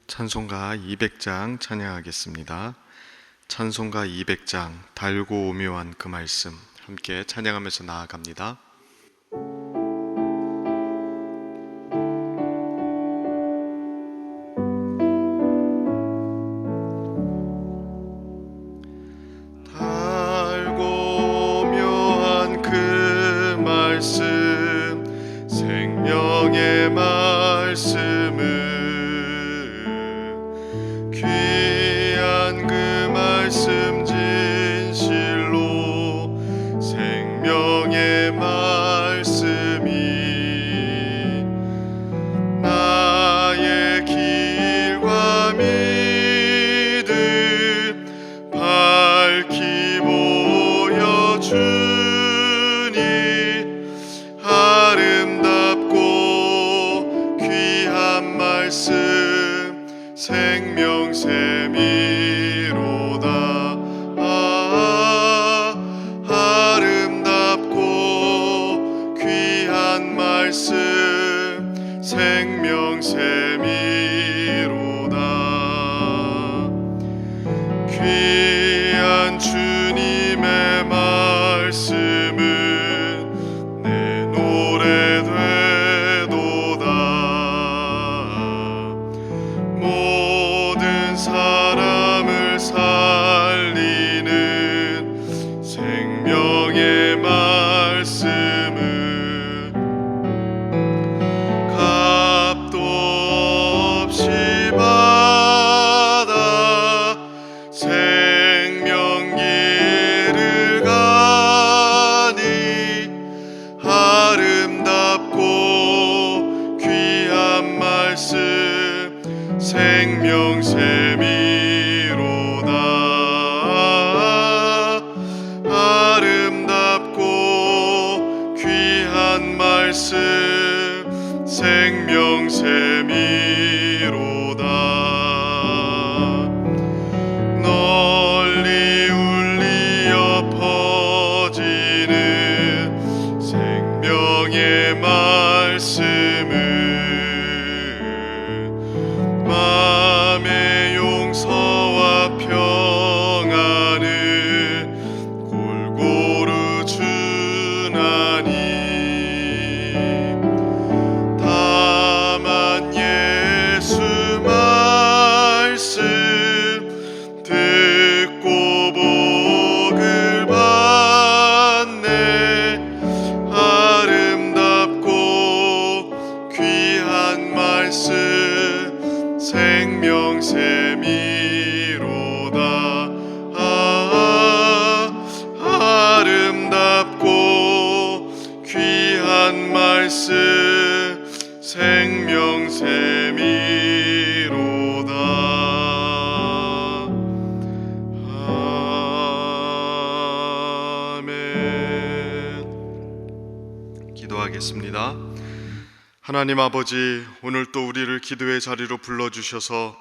찬송가 200장 찬양하겠습니다. 찬송가 200장 달고 오묘한 그 말씀 함께 찬양하면서 나아갑니다. 달고 오묘한 그 말씀 생명의 말씀을 귀한 그 말씀 진실로 생명의 말씀이 나의 길과 믿음 밝히 보여주니 아름답고 귀한 말씀 생명샘이로다. 아름답고 귀한 말씀 생명샘이로다. 귀한 주님의 말씀은 내 노래 되도다. 모든 사람을 살리는 생명의 말씀은 값도 없이 받아 생명길을 가니 아름답고 귀한 말씀 생명샘이로다. 아름답고 귀한 말씀 생명샘이로다. 널리 울리어 퍼지는 생명의 말씀은 마음의 용서와 평안을 골고루 주나니 다만 예수 말씀 듣고 복을 받네. 아름답고 귀한 말씀 생명샘이로다. 아름답고 귀한 말씀 생명샘이로다. 아멘. 기도하겠습니다. 하나님 아버지, 오늘 또 우리를 기도의 자리로 불러주셔서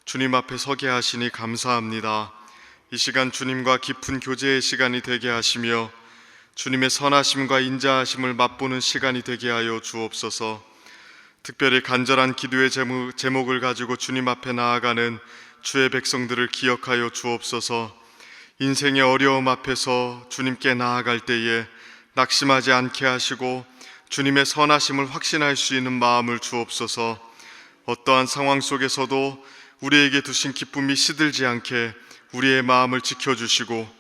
주님 앞에 서게 하시니 감사합니다. 이 시간 주님과 깊은 교제의 시간이 되게 하시며 주님의 선하심과 인자하심을 맛보는 시간이 되게 하여 주옵소서. 특별히 간절한 기도의 제목을 가지고 주님 앞에 나아가는 주의 백성들을 기억하여 주옵소서. 인생의 어려움 앞에서 주님께 나아갈 때에 낙심하지 않게 하시고 주님의 선하심을 확신할 수 있는 마음을 주옵소서. 어떠한 상황 속에서도 우리에게 두신 기쁨이 시들지 않게 우리의 마음을 지켜주시고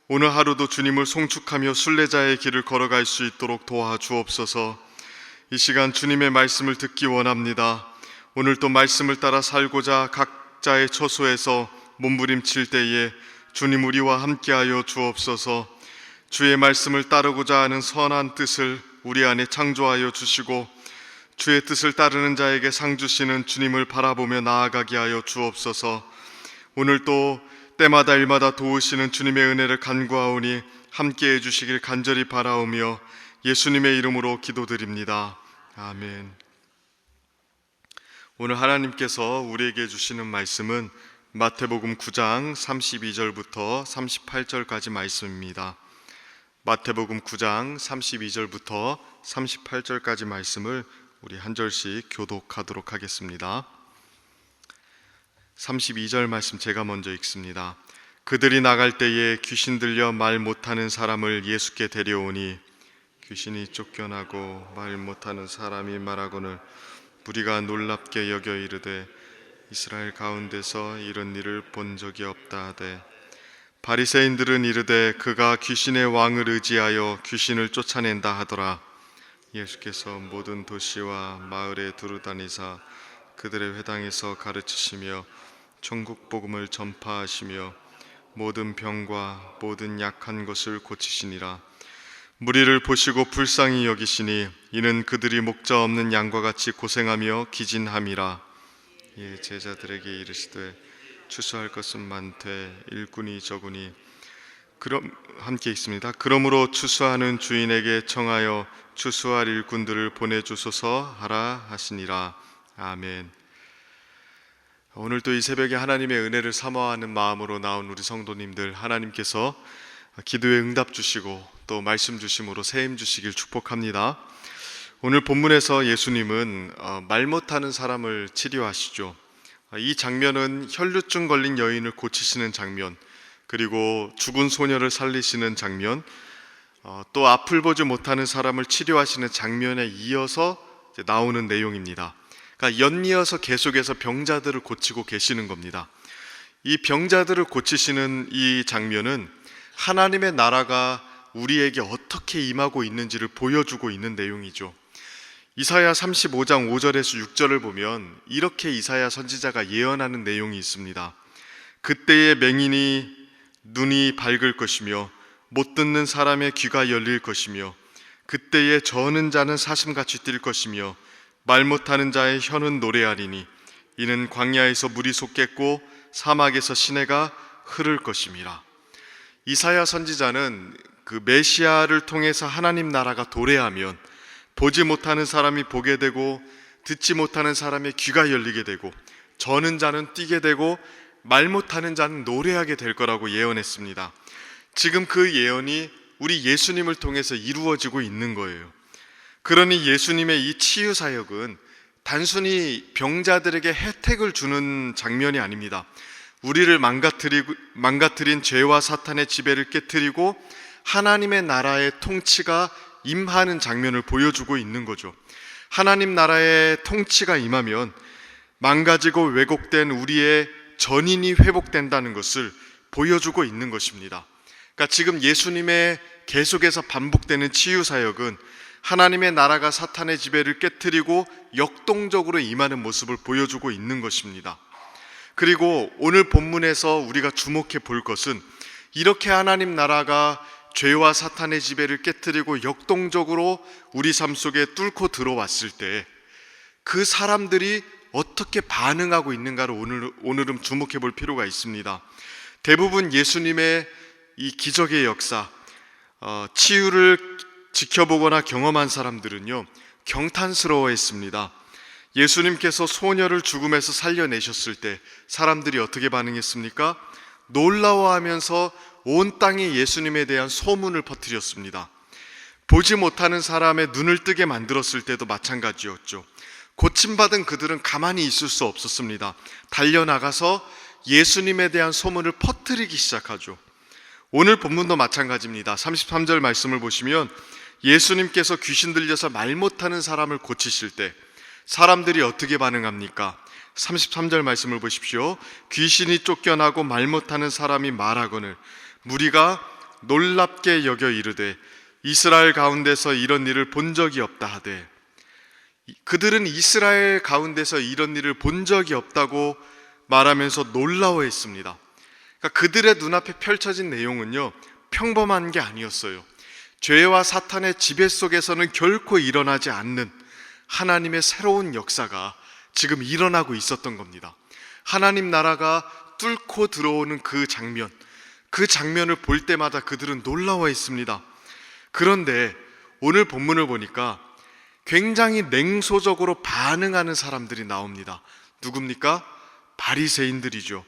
오늘 하루도 주님을 송축하며 순례자의 길을 걸어갈 수 있도록 도와주옵소서. 이 시간 주님의 말씀을 듣기 원합니다. 오늘 또 말씀을 따라 살고자 각자의 처소에서 몸부림칠 때에 주님 우리와 함께하여 주옵소서. 주의 말씀을 따르고자 하는 선한 뜻을 우리 안에 창조하여 주시고 주의 뜻을 따르는 자에게 상 주시는 주님을 바라보며 나아가게 하여 주옵소서. 오늘 또 때마다 일마다 도우시는 주님의 은혜를 간구하오니 함께해 주시길 간절히 바라오며 예수님의 이름으로 기도드립니다. 아멘. 오늘 하나님께서 우리에게 주시는 말씀은 마태복음 9장 32절부터 38절까지 말씀입니다. 마태복음 9장 32절부터 38절까지 말씀을 우리 한 절씩 교독하도록 하겠습니다. 32절 말씀 제가 먼저 읽습니다. 그들이 나갈 때에 귀신 들려 말 못하는 사람을 예수께 데려오니 귀신이 쫓겨나고 말 못하는 사람이 말하거늘 무리가 놀랍게 여겨 이르되 이스라엘 가운데서 이런 일을 본 적이 없다 하되 바리새인들은 이르되 그가 귀신의 왕을 의지하여 귀신을 쫓아낸다 하더라. 예수께서 모든 도시와 마을에 두루다니사 그들의 회당에서 가르치시며 천국 복음을 전파하시며 모든 병과 모든 약한 것을 고치시니라. 무리를 보시고 불쌍히 여기시니 이는 그들이 목자 없는 양과 같이 고생하며 기진함이라. 예, 제자들에게 이르시되 추수할 것은 많되 일꾼이 적으니 그럼 함께 있습니다. 그러므로 추수하는 주인에게 청하여 추수할 일꾼들을 보내주소서 하라 하시니라. 아멘. 오늘도 이 새벽에 하나님의 은혜를 사모하는 마음으로 나온 우리 성도님들, 하나님께서 기도에 응답 주시고 또 말씀 주심으로 세임 주시길 축복합니다. 오늘 본문에서 예수님은 말 못하는 사람을 치료하시죠. 이 장면은 혈루증 걸린 여인을 고치시는 장면, 그리고 죽은 소녀를 살리시는 장면, 또 앞을 보지 못하는 사람을 치료하시는 장면에 이어서 나오는 내용입니다. 그러니까 연이어서 계속해서 병자들을 고치고 계시는 겁니다. 이 병자들을 고치시는 이 장면은 하나님의 나라가 우리에게 어떻게 임하고 있는지를 보여주고 있는 내용이죠. 이사야 35장 5절에서 6절을 보면 이렇게 이사야 선지자가 예언하는 내용이 있습니다. 그때의 맹인이 눈이 밝을 것이며 못 듣는 사람의 귀가 열릴 것이며 그때에 저는 자는 사슴같이 뛸 것이며 말 못하는 자의 혀는 노래하리니 이는 광야에서 물이 솟겠고 사막에서 시내가 흐를 것임이라. 이사야 선지자는 그 메시아를 통해서 하나님 나라가 도래하면 보지 못하는 사람이 보게 되고 듣지 못하는 사람의 귀가 열리게 되고 저는 자는 뛰게 되고 말 못하는 자는 노래하게 될 거라고 예언했습니다. 지금 그 예언이 우리 예수님을 통해서 이루어지고 있는 거예요. 그러니 예수님의 이 치유 사역은 단순히 병자들에게 혜택을 주는 장면이 아닙니다. 우리를 망가뜨린 죄와 사탄의 지배를 깨트리고 하나님의 나라의 통치가 임하는 장면을 보여주고 있는 거죠. 하나님 나라의 통치가 임하면 망가지고 왜곡된 우리의 전인이 회복된다는 것을 보여주고 있는 것입니다. 그러니까 지금 예수님의 계속해서 반복되는 치유 사역은 하나님의 나라가 사탄의 지배를 깨트리고 역동적으로 임하는 모습을 보여주고 있는 것입니다. 그리고 오늘 본문에서 우리가 주목해 볼 것은 이렇게 하나님 나라가 죄와 사탄의 지배를 깨트리고 역동적으로 우리 삶 속에 뚫고 들어왔을 때 그 사람들이 어떻게 반응하고 있는가를 오늘은 주목해 볼 필요가 있습니다. 대부분 예수님의 이 기적의 역사, 치유를 지켜보거나 경험한 사람들은요, 경탄스러워했습니다. 예수님께서 소녀를 죽음에서 살려내셨을 때 사람들이 어떻게 반응했습니까? 놀라워하면서 온 땅에 예수님에 대한 소문을 퍼뜨렸습니다. 보지 못하는 사람의 눈을 뜨게 만들었을 때도 마찬가지였죠. 고침받은 그들은 가만히 있을 수 없었습니다. 달려나가서 예수님에 대한 소문을 퍼뜨리기 시작하죠. 오늘 본문도 마찬가지입니다. 33절 말씀을 보시면 예수님께서 귀신 들려서 말 못하는 사람을 고치실 때 사람들이 어떻게 반응합니까? 33절 말씀을 보십시오. 귀신이 쫓겨나고 말 못하는 사람이 말하거늘 무리가 놀랍게 여겨 이르되 이스라엘 가운데서 이런 일을 본 적이 없다 하되, 그들은 이스라엘 가운데서 이런 일을 본 적이 없다고 말하면서 놀라워했습니다. 그러니까 그들의 눈앞에 펼쳐진 내용은요, 평범한 게 아니었어요. 죄와 사탄의 지배 속에서는 결코 일어나지 않는 하나님의 새로운 역사가 지금 일어나고 있었던 겁니다. 하나님 나라가 뚫고 들어오는 그 장면을 볼 때마다 그들은 놀라워했습니다. 그런데 오늘 본문을 보니까 굉장히 냉소적으로 반응하는 사람들이 나옵니다. 누굽니까? 바리새인들이죠.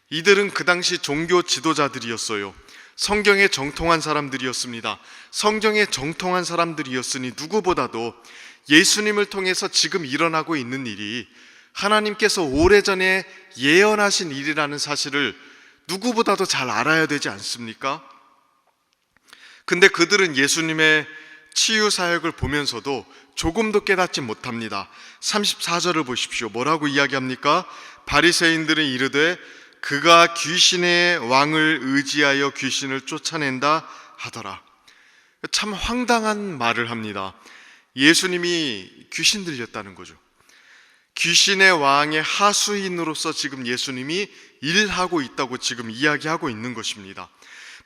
이들은 그 당시 종교 지도자들이었어요. 성경에 정통한 사람들이었습니다. 성경에 정통한 사람들이었으니 누구보다도 예수님을 통해서 지금 일어나고 있는 일이 하나님께서 오래전에 예언하신 일이라는 사실을 누구보다도 잘 알아야 되지 않습니까? 근데 그들은 예수님의 치유 사역을 보면서도 조금도 깨닫지 못합니다. 34절을 보십시오. 뭐라고 이야기합니까? 바리새인들은 이르되 그가 귀신의 왕을 의지하여 귀신을 쫓아낸다 하더라. 참 황당한 말을 합니다. 예수님이 귀신 들렸다는 거죠. 귀신의 왕의 하수인으로서 지금 예수님이 일하고 있다고 지금 이야기하고 있는 것입니다.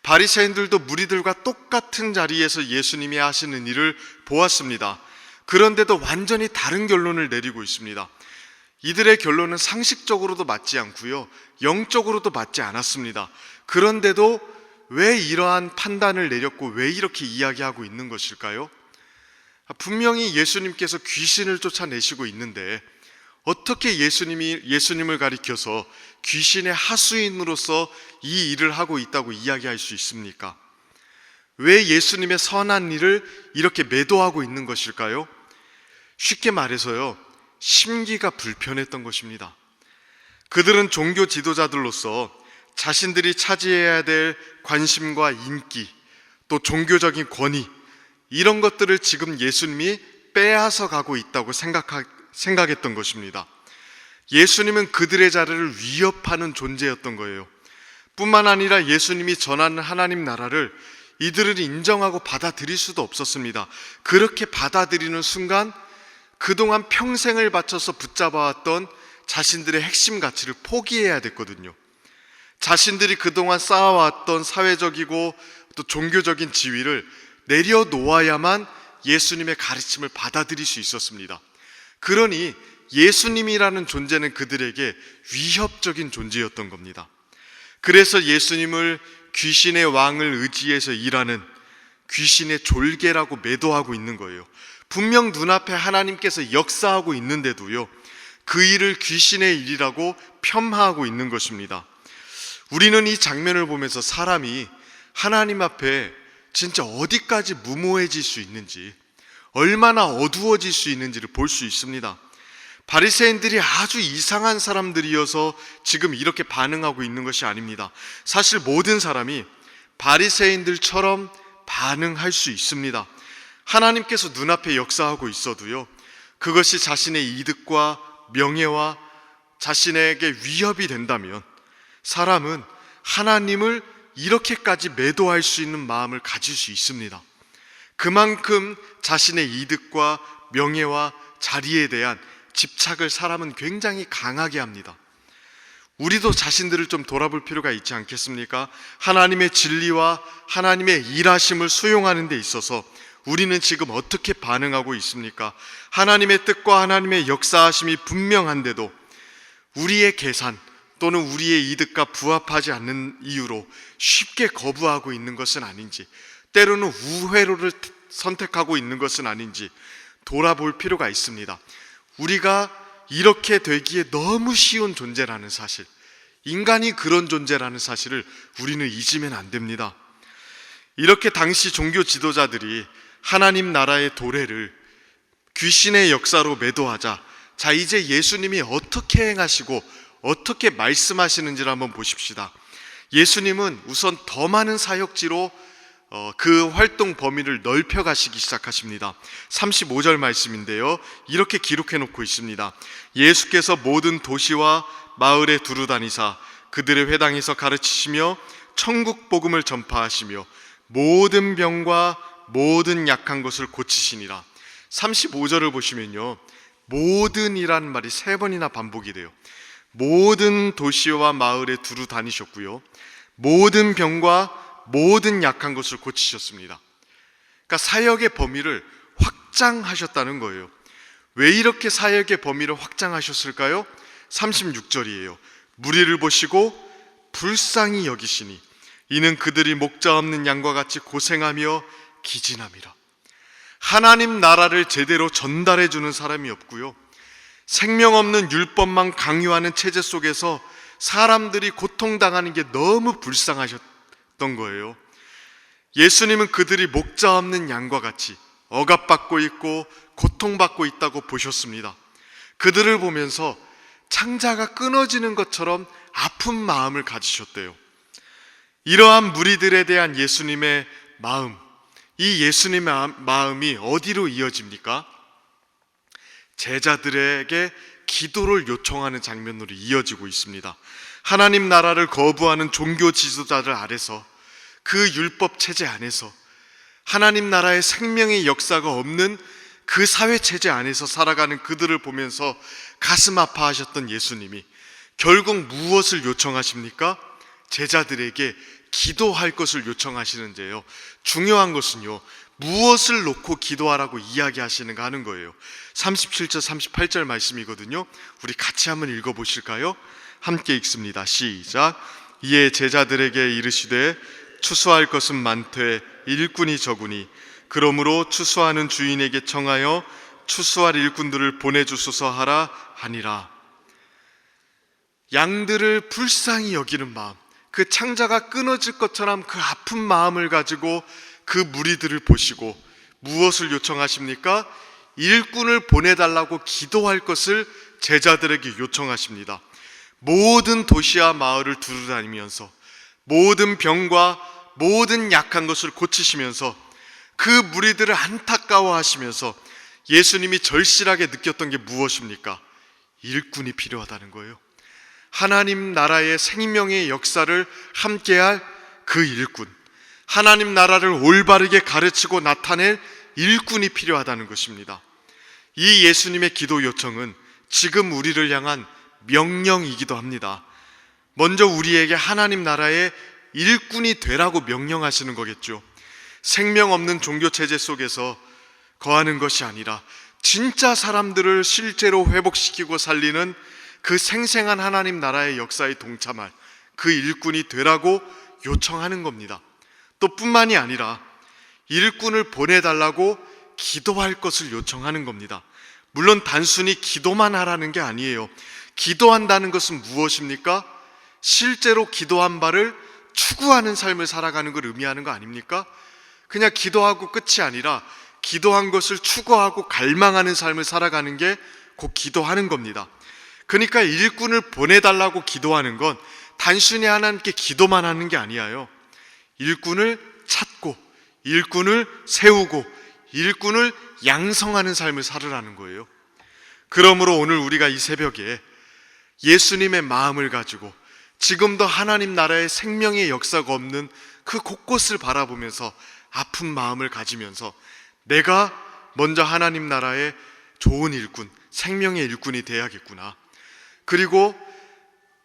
바리새인들도 무리들과 똑같은 자리에서 예수님이 하시는 일을 보았습니다. 그런데도 완전히 다른 결론을 내리고 있습니다. 이들의 결론은 상식적으로도 맞지 않고요, 영적으로도 맞지 않았습니다. 그런데도 왜 이러한 판단을 내렸고 왜 이렇게 이야기하고 있는 것일까요? 분명히 예수님께서 귀신을 쫓아내시고 있는데 어떻게 예수님을 가리켜서 귀신의 하수인으로서 이 일을 하고 있다고 이야기할 수 있습니까? 왜 예수님의 선한 일을 이렇게 매도하고 있는 것일까요? 쉽게 말해서요, 심기가 불편했던 것입니다. 그들은 종교 지도자들로서 자신들이 차지해야 될 관심과 인기, 또 종교적인 권위, 이런 것들을 지금 예수님이 빼앗아 가고 있다고 생각했던 것입니다. 예수님은 그들의 자리를 위협하는 존재였던 거예요. 뿐만 아니라 예수님이 전하는 하나님 나라를 이들은 인정하고 받아들일 수도 없었습니다. 그렇게 받아들이는 순간 그동안 평생을 바쳐서 붙잡아왔던 자신들의 핵심 가치를 포기해야 됐거든요. 자신들이 그동안 쌓아왔던 사회적이고 또 종교적인 지위를 내려놓아야만 예수님의 가르침을 받아들일 수 있었습니다. 그러니 예수님이라는 존재는 그들에게 위협적인 존재였던 겁니다. 그래서 예수님을 귀신의 왕을 의지해서 일하는 귀신의 졸개라고 매도하고 있는 거예요. 분명 눈앞에 하나님께서 역사하고 있는데도요, 그 일을 귀신의 일이라고 폄하하고 있는 것입니다. 우리는 이 장면을 보면서 사람이 하나님 앞에 진짜 어디까지 무모해질 수 있는지, 얼마나 어두워질 수 있는지를 볼 수 있습니다. 바리새인들이 아주 이상한 사람들이어서 지금 이렇게 반응하고 있는 것이 아닙니다. 사실 모든 사람이 바리새인들처럼 반응할 수 있습니다. 하나님께서 눈앞에 역사하고 있어도요, 그것이 자신의 이득과 명예와 자신에게 위협이 된다면 사람은 하나님을 이렇게까지 매도할 수 있는 마음을 가질 수 있습니다. 그만큼 자신의 이득과 명예와 자리에 대한 집착을 사람은 굉장히 강하게 합니다. 우리도 자신들을 좀 돌아볼 필요가 있지 않겠습니까? 하나님의 진리와 하나님의 일하심을 수용하는 데 있어서 우리는 지금 어떻게 반응하고 있습니까? 하나님의 뜻과 하나님의 역사하심이 분명한데도 우리의 계산 또는 우리의 이득과 부합하지 않는 이유로 쉽게 거부하고 있는 것은 아닌지, 때로는 우회로를 선택하고 있는 것은 아닌지 돌아볼 필요가 있습니다. 우리가 이렇게 되기에 너무 쉬운 존재라는 사실, 인간이 그런 존재라는 사실을 우리는 잊으면 안 됩니다. 이렇게 당시 종교 지도자들이 하나님 나라의 도래를 귀신의 역사로 매도하자, 자, 이제 예수님이 어떻게 행하시고 어떻게 말씀하시는지를 한번 보십시다. 예수님은 우선 더 많은 사역지로 그 활동 범위를 넓혀가시기 시작하십니다. 35절 말씀인데요, 이렇게 기록해 놓고 있습니다. 예수께서 모든 도시와 마을에 두루 다니사 그들의 회당에서 가르치시며 천국 복음을 전파하시며 모든 병과 모든 약한 것을 고치시니라. 35절을 보시면요, 모든이란 말이 3번이나 반복이 돼요. 모든 도시와 마을에 두루 다니셨고요, 모든 병과 모든 약한 것을 고치셨습니다. 그러니까 사역의 범위를 확장하셨다는 거예요. 왜 이렇게 사역의 범위를 확장하셨을까요? 36절이에요. 무리를 보시고 불쌍히 여기시니 이는 그들이 목자 없는 양과 같이 고생하며 기진함이라. 하나님 나라를 제대로 전달해 주는 사람이 없고요, 생명 없는 율법만 강요하는 체제 속에서 사람들이 고통당하는 게 너무 불쌍하셨던 거예요. 예수님은 그들이 목자 없는 양과 같이 억압받고 있고 고통받고 있다고 보셨습니다. 그들을 보면서 창자가 끊어지는 것처럼 아픈 마음을 가지셨대요. 이러한 무리들에 대한 예수님의 마음, 이 예수님의 마음이 어디로 이어집니까? 제자들에게 기도를 요청하는 장면으로 이어지고 있습니다. 하나님 나라를 거부하는 종교 지도자들 아래서, 그 율법 체제 안에서, 하나님 나라의 생명의 역사가 없는 그 사회 체제 안에서 살아가는 그들을 보면서 가슴 아파하셨던 예수님이 결국 무엇을 요청하십니까? 제자들에게 기도할 것을 요청하시는데요, 중요한 것은요, 무엇을 놓고 기도하라고 이야기하시는가 하는 거예요. 37절 38절 말씀이거든요. 우리 같이 한번 읽어보실까요? 함께 읽습니다. 시작. 이에 제자들에게 이르시되 추수할 것은 많되 일꾼이 적으니 그러므로 추수하는 주인에게 청하여 추수할 일꾼들을 보내주소서 하라 하니라. 양들을 불쌍히 여기는 마음, 그 창자가 끊어질 것처럼 그 아픈 마음을 가지고 그 무리들을 보시고 무엇을 요청하십니까? 일꾼을 보내달라고 기도할 것을 제자들에게 요청하십니다. 모든 도시와 마을을 두루다니면서 모든 병과 모든 약한 것을 고치시면서 그 무리들을 안타까워하시면서 예수님이 절실하게 느꼈던 게 무엇입니까? 일꾼이 필요하다는 거예요. 하나님 나라의 생명의 역사를 함께할 그 일꾼, 하나님 나라를 올바르게 가르치고 나타낼 일꾼이 필요하다는 것입니다. 이 예수님의 기도 요청은 지금 우리를 향한 명령이기도 합니다. 먼저 우리에게 하나님 나라의 일꾼이 되라고 명령하시는 거겠죠. 생명 없는 종교체제 속에서 거하는 것이 아니라 진짜 사람들을 실제로 회복시키고 살리는 그 생생한 하나님 나라의 역사에 동참할 그 일꾼이 되라고 요청하는 겁니다. 또 뿐만이 아니라 일꾼을 보내달라고 기도할 것을 요청하는 겁니다. 물론 단순히 기도만 하라는 게 아니에요. 기도한다는 것은 무엇입니까? 실제로 기도한 바를 추구하는 삶을 살아가는 걸 의미하는 거 아닙니까? 그냥 기도하고 끝이 아니라 기도한 것을 추구하고 갈망하는 삶을 살아가는 게 곧 기도하는 겁니다. 그러니까 일꾼을 보내달라고 기도하는 건 단순히 하나님께 기도만 하는 게 아니에요. 일꾼을 찾고 일꾼을 세우고 일꾼을 양성하는 삶을 살으라는 거예요. 그러므로 오늘 우리가 이 새벽에 예수님의 마음을 가지고 지금도 하나님 나라의 생명의 역사가 없는 그 곳곳을 바라보면서 아픈 마음을 가지면서 내가 먼저 하나님 나라의 좋은 일꾼, 생명의 일꾼이 돼야겠구나. 그리고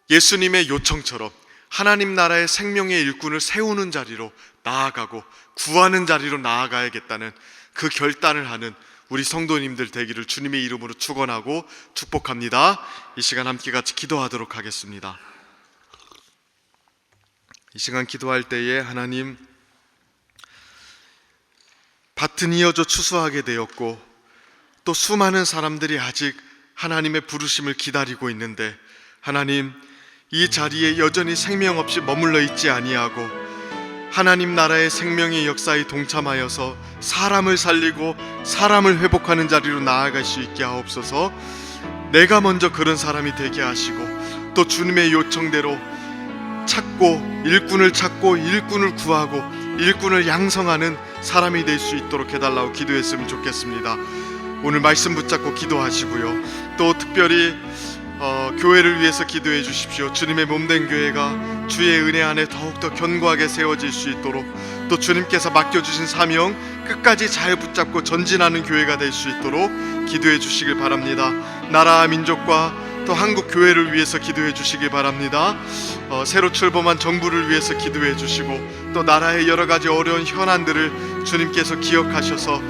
예수님의 요청처럼 하나님 나라의 생명의 일꾼을 세우는 자리로 나아가고 구하는 자리로 나아가야겠다는 그 결단을 하는 우리 성도님들 되기를 주님의 이름으로 축원하고 축복합니다. 이 시간 함께 같이 기도하도록 하겠습니다. 이 시간 기도할 때에 하나님, 밭은 이어져 추수하게 되었고 또 수많은 사람들이 아직 하나님의 부르심을 기다리고 있는데 하나님, 이 자리에 여전히 생명 없이 머물러 있지 아니하고 하나님 나라의 생명의 역사에 동참하여서 사람을 살리고 사람을 회복하는 자리로 나아갈 수 있게 하옵소서. 내가 먼저 그런 사람이 되게 하시고 또 주님의 요청대로 찾고 일꾼을 구하고 일꾼을 양성하는 사람이 될 수 있도록 해달라고 기도했으면 좋겠습니다. 오늘 말씀 붙잡고 기도하시고요. 또 특별히 교회를 위해서 기도해 주십시오. 주님의 몸된 교회가 주의 은혜 안에 더욱더 견고하게 세워질 수 있도록, 또 주님께서 맡겨주신 사명 끝까지 잘 붙잡고 전진하는 교회가 될 수 있도록 기도해 주시길 바랍니다. 나라와 민족과 또 한국 교회를 위해서 기도해 주시길 바랍니다. 새로 출범한 정부를 위해서 기도해 주시고 또 나라의 여러 가지 어려운 현안들을 주님께서 기억하셔서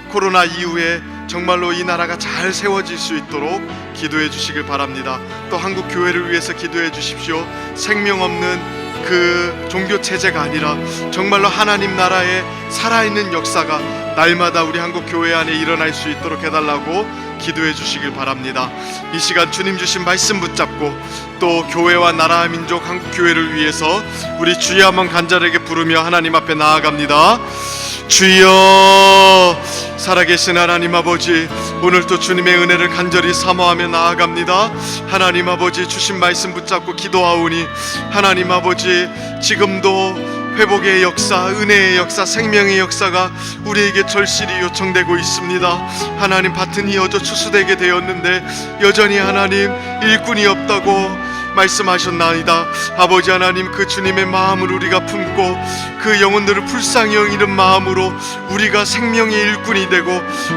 코로나 이후에 정말로 이 나라가 잘 세워질 수 있도록 기도해 주시길 바랍니다. 또 한국 교회를 위해서 기도해 주십시오. 생명 없는 그 종교 체제가 아니라 정말로 하나님 나라의 살아있는 역사가 날마다 우리 한국 교회 안에 일어날 수 있도록 해달라고 기도해 주시길 바랍니다. 이 시간 주님 주신 말씀 붙잡고 또 교회와 나라와 민족 한국 교회를 위해서 우리 주여 한번 간절하게 부르며 하나님 앞에 나아갑니다. 주여, 살아계신 하나님 아버지, 오늘도 주님의 은혜를 간절히 사모하며 나아갑니다. 하나님 아버지, 주신 말씀 붙잡고 기도하오니 하나님 아버지, 지금도 회복의 역사, 은혜의 역사, 생명의 역사가 우리에게 절실히 요청되고 있습니다. 하나님, 밭은 이어져 추수되게 되었는데 여전히 하나님 일꾼이 없다고 말씀하셨나이다. 아버지 하나님, 그 주님의 마음을 우리가 품고 그 영혼들을 불쌍히 여기는 마음으로 우리가 생명의 일꾼이 되고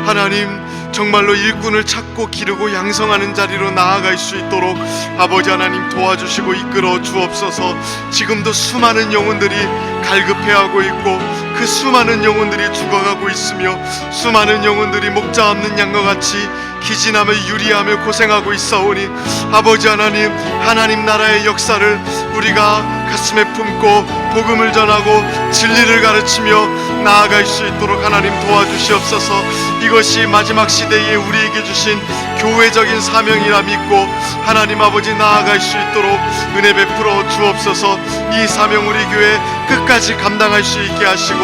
하나님 정말로 일꾼을 찾고 기르고 양성하는 자리로 나아갈 수 있도록 아버지 하나님 도와주시고 이끌어 주옵소서. 지금도 수많은 영혼들이 갈급해하고 있고 그 수많은 영혼들이 죽어가고 있으며 수많은 영혼들이 목자 없는 양과 같이 기진하며 유리하며 고생하고 있사오니 아버지 하나님, 하나님 나라의 역사를 우리가 가슴에 품고 복음을 전하고 진리를 가르치며 나아갈 수 있도록 하나님 도와주시옵소서. 이것이 마지막 시대에 우리에게 주신 교회적인 사명이라 믿고 하나님 아버지 나아갈 수 있도록 은혜 베풀어 주옵소서. 이 사명 우리 교회 끝까지 감당할 수 있게 하시고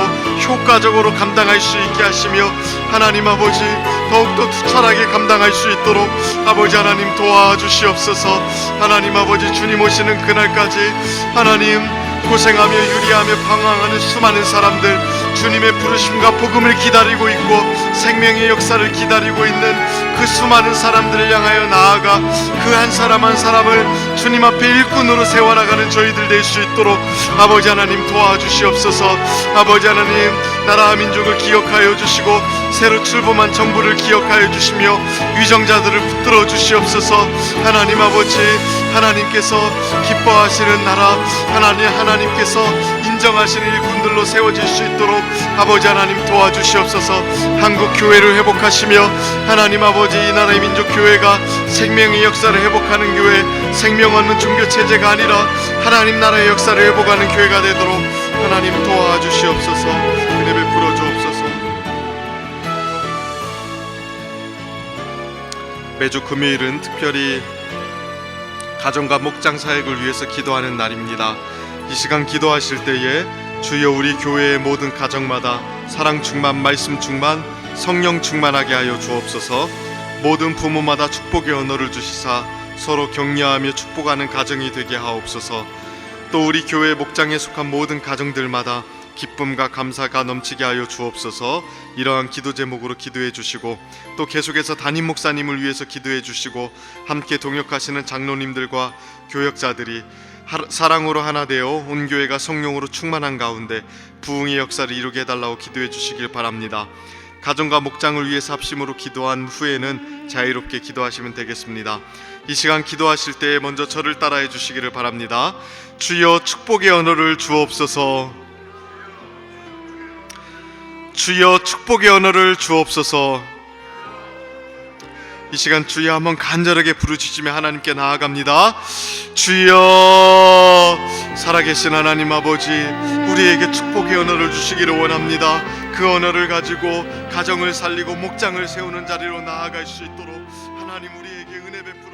효과적으로 감당할 수 있게 하시며 하나님 아버지 더욱더 투철하게 감당할 수 있도록 아버지 하나님 도와주시옵소서. 하나님 아버지, 주님 오시는 그날까지 하나님 고생하며 유리하며 방황하는 수많은 사람들, 주님의 부르심과 복음을 기다리고 있고 생명의 역사를 기다리고 있는 그 수많은 사람들을 향하여 나아가 그 한 사람 한 사람을 주님 앞에 일꾼으로 세워나가는 저희들 될 수 있도록 아버지 하나님 도와주시옵소서. 아버지 하나님, 나라와 민족을 기억하여 주시고 새로 출범한 정부를 기억하여 주시며 위정자들을 붙들어 주시옵소서. 하나님 아버지, 하나님께서 기뻐하시는 나라, 하나님께서 인정하시는 일꾼들로 세워질 수 있도록 아버지 하나님 도와주시옵소서. 한국 교회를 회복하시며 하나님 아버지, 이 나라의 민족 교회가 생명의 역사를 회복하는 교회, 생명 얻는 종교 체제가 아니라 하나님 나라의 역사를 회복하는 교회가 되도록 하나님 도와주시옵소서. 은혜 베풀어 주옵소서. 매주 금요일은 특별히 가정과 목장 사역을 위해서 기도하는 날입니다. 이 시간 기도하실 때에 주여 우리 교회의 모든 가정마다 사랑 충만, 말씀 충만, 성령 충만하게 하여 주옵소서. 모든 부모마다 축복의 언어를 주시사 서로 격려하며 축복하는 가정이 되게 하옵소서. 또 우리 교회 목장에 속한 모든 가정들마다 기쁨과 감사가 넘치게 하여 주옵소서. 이러한 기도 제목으로 기도해 주시고 또 계속해서 담임 목사님을 위해서 기도해 주시고 함께 동역하시는 장로님들과 교역자들이 사랑으로 하나 되어 온 교회가 성령으로 충만한 가운데 부흥의 역사를 이루게 해달라고 기도해 주시길 바랍니다. 가정과 목장을 위해서 합심으로 기도한 후에는 자유롭게 기도하시면 되겠습니다. 이 시간 기도하실 때 먼저 저를 따라해 주시기를 바랍니다. 주여 축복의 언어를 주옵소서. 주여 축복의 언어를 주옵소서. 이 시간 주여 한번 간절하게 부르짖으며 하나님께 나아갑니다. 주여, 살아계신 하나님 아버지, 우리에게 축복의 언어를 주시기를 원합니다. 그 언어를 가지고 가정을 살리고 목장을 세우는 자리로 나아갈 수 있도록 하나님 우리에게 은혜 베풀어